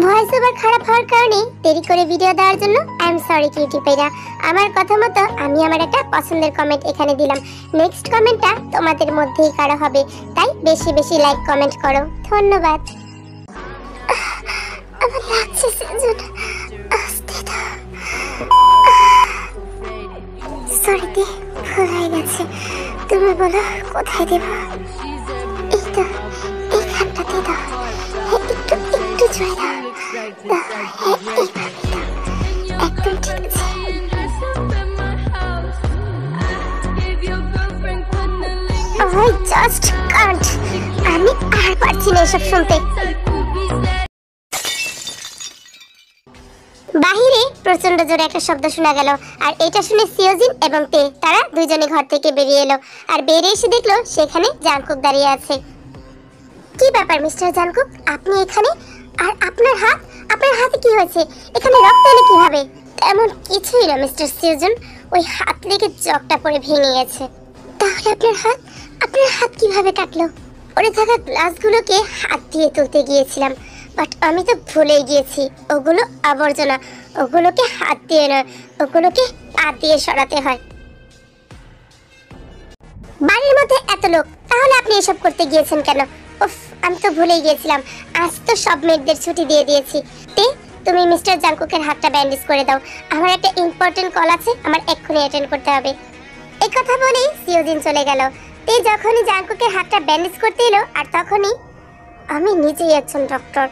Voice over খারাপ হওয়ার কারণে দেরি করে ভিডিও দেওয়ার জন্য আই এম সরি কিউটি ভাইরা। আমার কথা মতো আমি আমার একটা পছন্দের কমেন্ট এখানে দিলাম। নেক্সট কমেন্টটা তোমাদের মধ্যেই করা হবে, তাই বেশি বেশি লাইক কমেন্ট করো। ধন্যবাদ। আমার লাগছে সেজন, আস্তে দাও। সরি দে, ভুল হয়ে গেছে। তুমি বলো কোথায় দেব? এই তো এইখানটাতে দাও। একটু একটু জয় দাও। একদম ঠিক আছে। I just can't. আমি আর পারছি না এসব শুনতে। বাহিরে প্রচন্ড জোরে একটা শব্দ শোনা গেল, আর এটা শুনে সিওজিন এবং তে তারা দুইজনে ঘর থেকে বেরিয়ে এলো। আর বেরিয়ে এসে দেখলো সেখানে জাংকুক দাঁড়িয়ে আছে। কি ব্যাপার মিস্টার জাংকুক, আপনি এখানে? আর আপনার হাতে কি হয়েছে? এখানে রক্ত এলো কিভাবে? তেমন কিছুই না মিস্টার সিওজিন, ওই হাত লেগে জগটা পড়ে ভেঙে গেছে। তাহলে আপনার হাত কিভাবে কাটলো? পড়ে থাকা গ্লাসগুলোকে হাত দিয়ে তুলতে গিয়েছিলাম, বাট আমি তো ভুলেই গিয়েছি ওগুলো আবর্জনা। ওগুলোকে হাত দিয়ে নয়, ওগুলোকে পা দিয়ে সরাতে হয়। বাড়ির মধ্যে এত লোক, তাহলে আপনি এসব করতে গিয়েছেন কেন? উফ, আমি তো ভুলেই গিয়েছিলাম। আজ তো সব মেয়েদের ছুটি দিয়ে দিয়েছি। তে তুমি মিস্টার জাংকুকের হাতটা ব্যান্ডেজ করে দাও। আমার একটা ইম্পর্টেন্ট কল আছে, আমার এক্ষুনি অ্যাটেন্ড করতে হবে। এই কথা বলেই সিওজিন চলে গেল। তে যখনই জাংকুকের হাতটা ব্যান্ডেজ করতে এলো, আর তখনই আমি নিজেই একজন ডক্টর,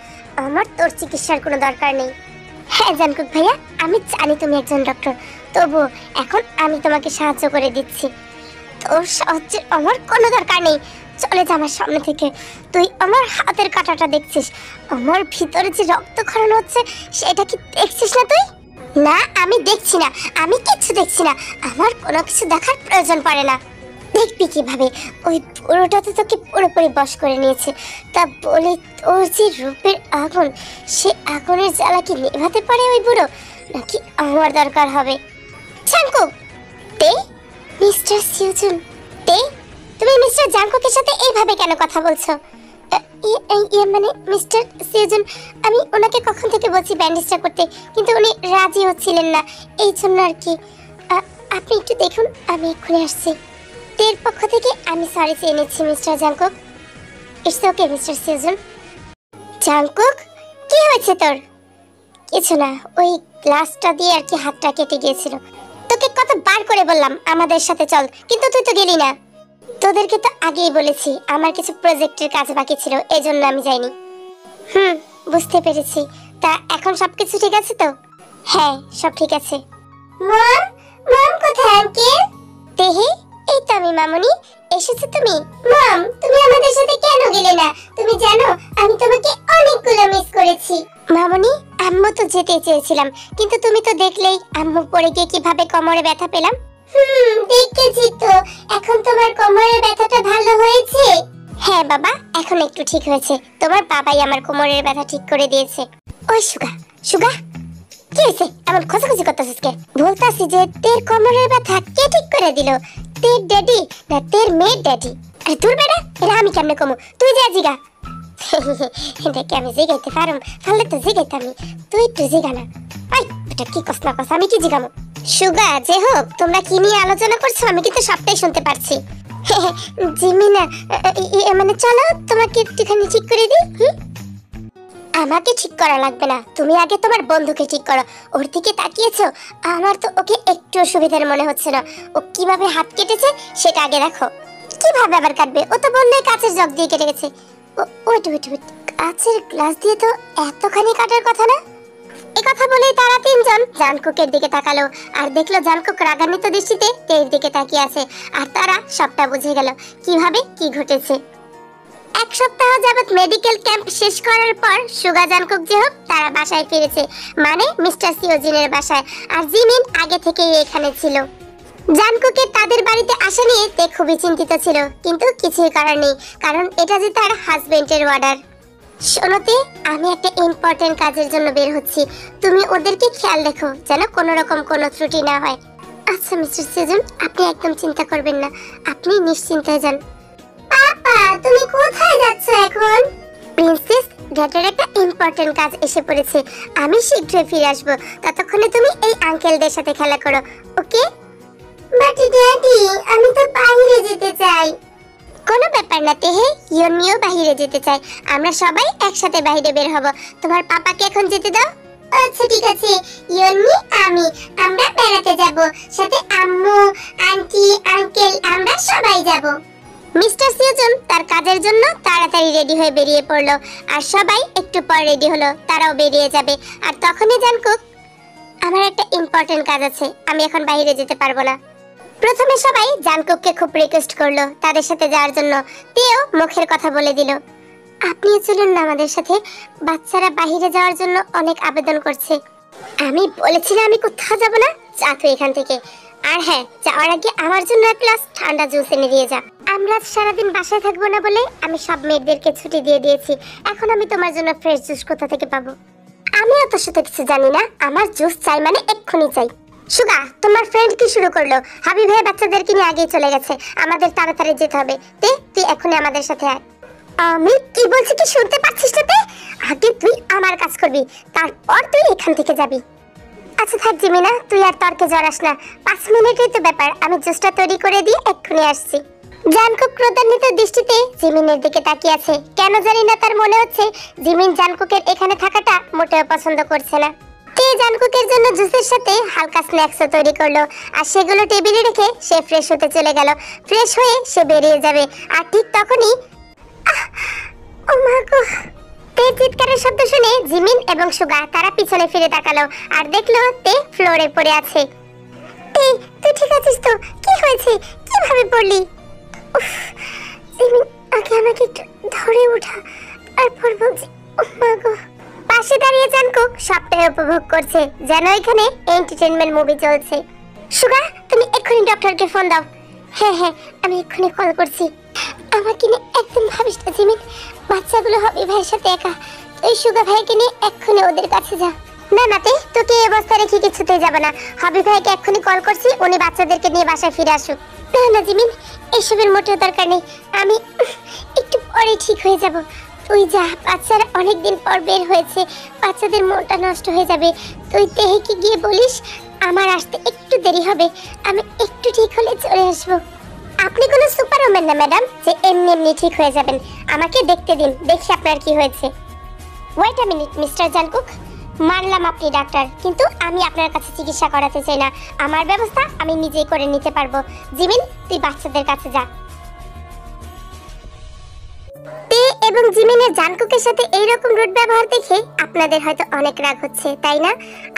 আমার তোর চিকিৎসার কোনো দরকার নেই। হ্যাঁ জাংকুক ভাইয়া, আমি জানি তুমি একজন ডক্টর, তবু এখন আমি তোমাকে সাহায্য করে দিচ্ছি। তোর সাহায্যের আমার কোনো দরকার নেই, চলে যা আমার সামনে থেকে। তুই আমার হাতের কাঁটাটা দেখছিস? আমার ভিতরে যে রক্ত খরণ হচ্ছে সেটা কি দেখছিস না তুই? না, আমি দেখছি না, আমি কিচ্ছু দেখছি না। আমার কোনো কিছু দেখার প্রয়োজন পড়ে না। দেখবি কিভাবে? ওই বুড়োটা তো তোকে পুরোপুরি বশ করে নিয়েছে। তা বলে তোর যে রূপের আগুন, সে আগুনের জ্বালা কি নেভাতে পারে ওই বুড়ো, নাকি আমার দরকার হবে? জাংকুক! তে মিস্টার সিওজুন, তে তুমি মিস্টার জাংকুকের সাথে এইভাবে কেন কথা বলছো? মানে মিস্টার সিওজুন, আমি ওনাকে কখন থেকে বলছি ব্যান্ডেজটা করতে, কিন্তু উনি রাজি হচ্ছিলেন না, এই জন্য আর কি। আপনি একটু দেখুন, আমি এক্ষুনি আসছি। তের পক্ষ থেকে আমি সরি চেয়ে নিচ্ছি mister Jungkook. It's okay mister Seojun. Jungkook, কি হয়েছে তোর? কিছু না, ওই গ্লাসটা দিয়ে আর কি হাতটা কেটে গিয়েছিল। তোকে কতবার করে বললাম আমাদের সাথে চল, কিন্তু তুই তো গেলি না। তোদেরকে তো আগেই বলেছি আমার কিছু প্রজেক্টের কাজ বাকি ছিল, এজন্য আমি যাইনি। বুঝতে পেরেছি। তা এখন সবকিছু ঠিক আছে তো? হ্যাঁ, সব ঠিক আছে। মম কোথায় আঙ্কেল? তেহি, এই তো আমি মামুনি। এসেছো তুমি? মম, তুমি আমাদের সাথে কেন গেলে না? তুমি জানো আমি তোমাকে অনেকগুলো মিস করেছি। মামুনি, আম্মু তো যেতে চেয়েছিলাম, কিন্তু তুমি তো দেখলেই আম্মু পড়ে গিয়ে কিভাবে কোমরে ব্যথা পেলাম। দেখেছি তো। এখন তোমার কোমরের ব্যথাটা ভালো হয়েছে? হ্যাঁ বাবা, এখন একটু ঠিক হয়েছে। তোমার বাবাই আমার কোমরের ব্যথা ঠিক করে দিয়েছে। ওই সুগা, কি হয়েছে? এমন খোঁজাখুঁজি করতেছিস কে? বলতাছি যে তোর কোমরের ব্যথা কে ঠিক করে দিল? তোর ড্যাডি না তোর মেয়ের ড্যাডি? আরে দূর বেটা, এটা আমি কেমনে কমু? তুই যা জিগা। দেখে আমি জিগাইতে পারুম, তাহলে তো জিগাইতাম। তুই একটু জিগা না। এটা কি কস না কস, আমি কি জিগামু? সুগা, যে হোক, তোমরা কি নিয়ে আলোচনা করছো আমি কিন্তু সবটাই শুনতে পারছি। জিমিনা, মানে চলো তোমাকে একটুখানি ঠিক করে দিই। আমাকে ঠিক করা লাগবে না, তুমি আগে তোমার বন্ধুকে ঠিক করো। ওর দিকে তাকিয়েছো? আমার তো ওকে একটু সুবিধার মনে হচ্ছে না। ও কিভাবে হাত কেটেছে সেটা আগে দেখো। কিভাবে আবার কাটবে? ও তো বললে কাচের জগ দিয়ে কেটে গেছে। ওয়েট, কাচের গ্লাস দিয়ে তো এতখানি কাটার কথা না। এই কথা বলেই তারা তিনজন জাংকুকের দিকে তাকালো, আর দেখলো জাংকুক রাগান্বিত দৃষ্টিতে তের দিকে তাকিয়ে আছে। আর তারা সবটা বুঝে গেল কিভাবে কি ঘটেছে। এক সপ্তাহ যাবত মেডিকেল ক্যাম্প শেষ করার পর সুগা জাংকুক যে হোক তারা বাসায় ফিরেছে, মানে মিস্টার সিওজিনের বাসায়। আর জিমিন আগে থেকেই এখানে ছিল। জাংকুকের তাদের বাড়িতে আসা নিয়ে তে খুবই চিন্তিত ছিল, কিন্তু কিছুই করার নেই, কারণ এটা যে তার হাজবেন্ডের অর্ডার। শোনোতে, আমি একটা ইম্পর্টেন্ট কাজের জন্য বের হচ্ছি। তুমি ওদেরকে খেয়াল রেখো যেন কোনো রকম কোনো ত্রুটি না হয়। আচ্ছা মিস্টার সিওজুন, আপনি একদম চিন্তা করবেন না, আপনি নিশ্চিন্তে যান। পাপা, তুমি কোথায় যাচ্ছ এখন? প্রিন্সেস, গেটের একটা ইম্পর্টেন্ট কাজ এসে পড়েছে, আমি শীঘ্রই ফিরে আসবো। ততক্ষণে তুমি এই আঙ্কেলদের সাথে খেলা করো, ওকে? বাট ড্যাডি, আমি তো বাইরে যেতে চাই। কোনো ব্যাপার না তেহে, ইয়নিও বাইরে যেতে চাই। আমরা সবাই একসাথে বাইরে বের হব। তোমার পাপাকে এখন যেতে দাও। আচ্ছা ঠিক আছে, ইয়নি আমরা বেড়াতে যাব, সাথে আম্মু, আন্টি, আঙ্কেল, আমরা সবাই যাব। মিস্টার সিওজুন তার কাজের জন্য তাড়াতাড়ি রেডি হয়ে বেরিয়ে পড়লো, আর সবাই একটু পর রেডি হলো, তারাও বেরিয়ে যাবে। আর তখনই জানকুক, আমার একটা ইম্পর্টেন্ট কাজ আছে, আমি এখন বাইরে যেতে পারবো না। প্রথমে সবাই জানকুককে খুব রিকোয়েস্ট করলো তাদের সাথে যাওয়ার জন্য। তেও মুখের কথা বলে দিল, আপনিও চলুন না আমাদের সাথে, বাচ্চারা বাইরে যাওয়ার জন্য অনেক আবেদন করছে। আমি বলেছিলাম আমি কোথাও যাব না, যা তুই এখান থেকে। আর হ্যাঁ, যাওয়ার আগে আমার জন্য এক গ্লাস ঠান্ডা জুস এনে দিয়ে যা। আমরা সারাদিন বাসায় থাকবো না বলে আমি সব মেয়েদেরকে ছুটি দিয়ে দিয়েছি, এখন আমি তোমার জন্য ফ্রেশ জুস কোথা থেকে পাবো? আমি অত সাথে কিছু জানি না, আমার জুস চাই মানে এক্ষুনি চাই। সুগা, তোমার ফ্রেন্ড কি শুরু করলো? হাবিব ভাই বাচ্চাদেরকে নিয়ে আগেই চলে গেছে, আমাদের তাড়াতাড়ি যেতে হবে। তুই এখনই আমাদের সাথে আয়। আমি কি বলছি কি শুনতে পাচ্ছিস না? আগে তুই আমার কাজ করবি, তারপর তুই এখান থেকে যাবি। আচ্ছা থাক জিমিনা, তুই আর তর্কে জড়াস না, 5 মিনিটেই তো ব্যাপার, আমি জুসটা তৈরি করে দিয়ে এক্ষুনি আসছি। জানকুক ক্রোধান্বিত দৃষ্টিতে জিমিনের দিকে তাকিয়ে আছে। কেন জানি না তার মনে হচ্ছে জিমিন জানকুকের এখানে থাকাটা মোটেও পছন্দ করছে না। তে জানকুকের জন্য জুসের সাথে হালকা স্ন্যাক্সও তৈরি করলো, আর সেগুলো টেবিলে রেখে সে ফ্রেশ হতে চলে গেল। ফ্রেশ হয়ে সে বেরিয়ে যাবে, আর ঠিক তখনই ও মা গো! তে চিৎকারের শব্দ শুনে জিমিন এবং সুগা তারা পিছনে ফিরে তাকালো, আর দেখলো তে ফ্লোরে পড়ে আছে। তে, তুই ঠিক আছিস তো? কি হয়েছে? কিভাবে পড়লি? উফ, জিমিন, আগে আমাকে একটু ধরে উঠা, তারপর বলছি। ও মা গো! পাশে দাঁড়িয়ে জানকুক সবটাই উপভোগ করছে, যেন এখানে এন্টারটেইনমেন্ট মুভি চলছে। সুগা, তুমি এক্ষুনি ডক্টরকে ফোন দাও। হ্যাঁ হ্যাঁ, আমি এক্ষুনি কল করছি। আমাকে নিয়ে একদম ভাবিস না জিমিন, বাচ্চাগুলো হবি ভাইয়ের সাথে একা, তুই সুগা ভাইকে নিয়ে এক্ষুনি ওদের কাছে যা। না নাতে, তোকে এই অবস্থা রেখে কিছুতেই যাবে না। হবি ভাইকে এক্ষুনি কল করছি, উনি বাচ্চাদেরকে নিয়ে বাসায় ফিরে আসুক। না না জিমিন, এসবের মোটেও দরকার নেই, আমি একটু পরে ঠিক হয়ে যাব। তুই যা, বাচ্চারা অনেকদিন পর বের হয়েছে, বাচ্চাদের মনটা নষ্ট হয়ে যাবে। তুই তেহেকে গিয়ে বলিস আমার আসতে একটু দেরি হবে, আমি একটু ঠিক হলে চলে আসবো। আপনি কোনো সুপারম্যান না ম্যাডাম যে এমনি এমনি ঠিক হয়ে যাবেন, আমাকে দেখতে দিন, দেখি আপনার কি হয়েছে। ওয়েট আ মিনিট মিস্টার জানকুক, মানলাম আপনি ডাক্তার, কিন্তু আমি আপনার কাছে চিকিৎসা করাতে চাই না, আমার ব্যবস্থা আমি নিজেই করে নিতে পারবো। জিমিন, তুই বাচ্চাদের কাছে যা। তে এবং জিমিনের জানকুকের সাথে এইরকম রুড ব্যবহার দেখে আপনাদের হয়তো অনেক রাগ হচ্ছে, তাই না?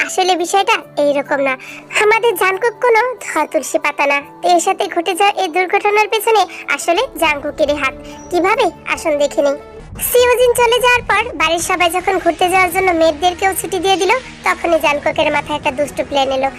আসলে বিষয়টা এইরকম না। আমাদের জানকুক কোনো তুলসী পাতা না। এর সাথে ঘটে যাওয়া এই দুর্ঘটনার পেছনে আসলে জানকুকেরই হাত। কিভাবে? আসুন দেখে নিই। সিওজিন চলে যাওয়ার পর বাড়ির সবাই যখন ঘুরতে যাওয়ার জন্য মেয়েদেরকেও ছুটি দিয়ে দিল, তখনই জানকুকের মাথায় একটা দুষ্টু প্ল্যান এলো।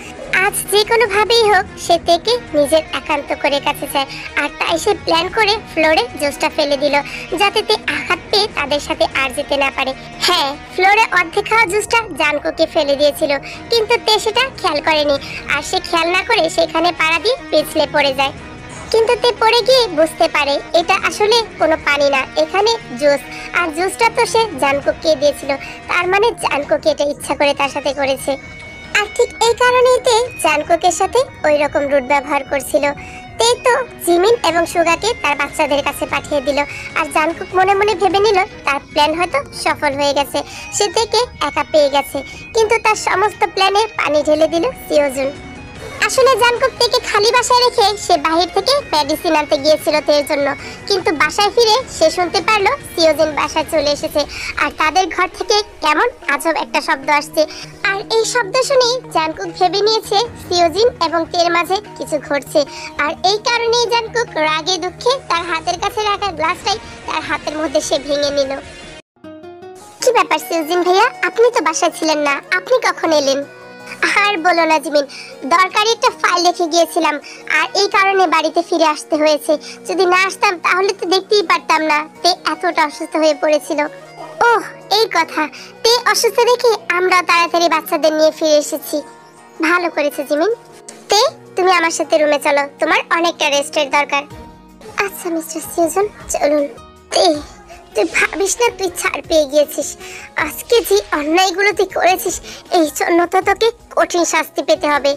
আজ যে কোনো ভাবেই হোক সে তেকে নিজের একান্ত করে কাছে চায়, আর তাই সে প্ল্যান করে ফ্লোরে জোসটা ফেলে দিল, যাতে তে আঘাত পেয়ে তাদের সাথে আর যেতে না পারে। হ্যাঁ, ফ্লোরে অর্ধেক খাওয়া জুসটা জানকুকে ফেলে দিয়েছিল, কিন্তু তে সেটা খেয়াল করেনি, আর সে খেয়াল না করে সেখানে পাড়া দিয়ে পিছলে পড়ে যায়। কিন্তু তে পড়ে গিয়ে বুঝতে পারে এটা আসলে কোনো পানি না, এখানে জুস, আর জুসটা তো সে জানকুককে দিয়েছিল, তার মানে জানকুক এটা ইচ্ছা করে তার সাথে করেছে। আর ঠিক এই কারণেই তে জানকুকের সাথে ওই রকম রুড ব্যবহার করছিল। তে তো জিমিন এবং সুগাকে তার বাচ্চাদের কাছে পাঠিয়ে দিল, আর জানকুক মনে মনে ভেবে নিল তার প্ল্যান হয়তো সফল হয়ে গেছে, সে তেকে একা পেয়ে গেছে। কিন্তু তার সমস্ত প্ল্যানে পানি ঢেলে দিল সিওজুন। আসলে জানকুক তেকে খালি বাসায় রেখে সে বাহির থেকে মেডিসিন আনতে গিয়েছিল তের জন্য, কিন্তু বাসায় ফিরে সে শুনতে পারলো সিওজিন বাসায় চলে এসেছে, আর তাদের ঘর থেকে কেমন আজব একটা শব্দ আসছে। আর এই শব্দ শুনে জানকুক ভেবে নিয়েছে সিওজিন এবং তের মাঝে কিছু ঘটছে, আর এই কারণেই জানকুক রাগে দুঃখে তার হাতের কাছে রাখা গ্লাসটাই তার হাতের মধ্যে সে ভেঙে নিল। কি ব্যাপার সিওজিন ভাইয়া, আপনি তো বাসায় ছিলেন না, আপনি কখন এলেন? আর বলো না জিমিন, দরকারি একটা ফাইল রেখে গিয়েছিলাম, আর এই কারণে বাড়িতে ফিরে আসতে হয়েছে। যদি না আসতাম তাহলে তো দেখতেই পারতাম না তে এতটা অসুস্থ হয়ে পড়েছিল। ওহ, এই কথা। তে অসুস্থ দেখে আমরা তাড়াতাড়ি বাচ্চাদের নিয়ে ফিরে এসেছি। ভালো করেছে জিমিন। তে, তুমি আমার সাথে রুমে চলো, তোমার অনেকটা রেস্টের দরকার। আচ্ছা মিস্টার সিওজুন, চলুন। তে, তুই ভাবিস না তুই ছাড় পেয়ে গিয়েছিস। আজকে যে অন্যায়গুলো তুই করেছিস এই জন্য তো তোকে কঠিন শাস্তি পেতে হবে।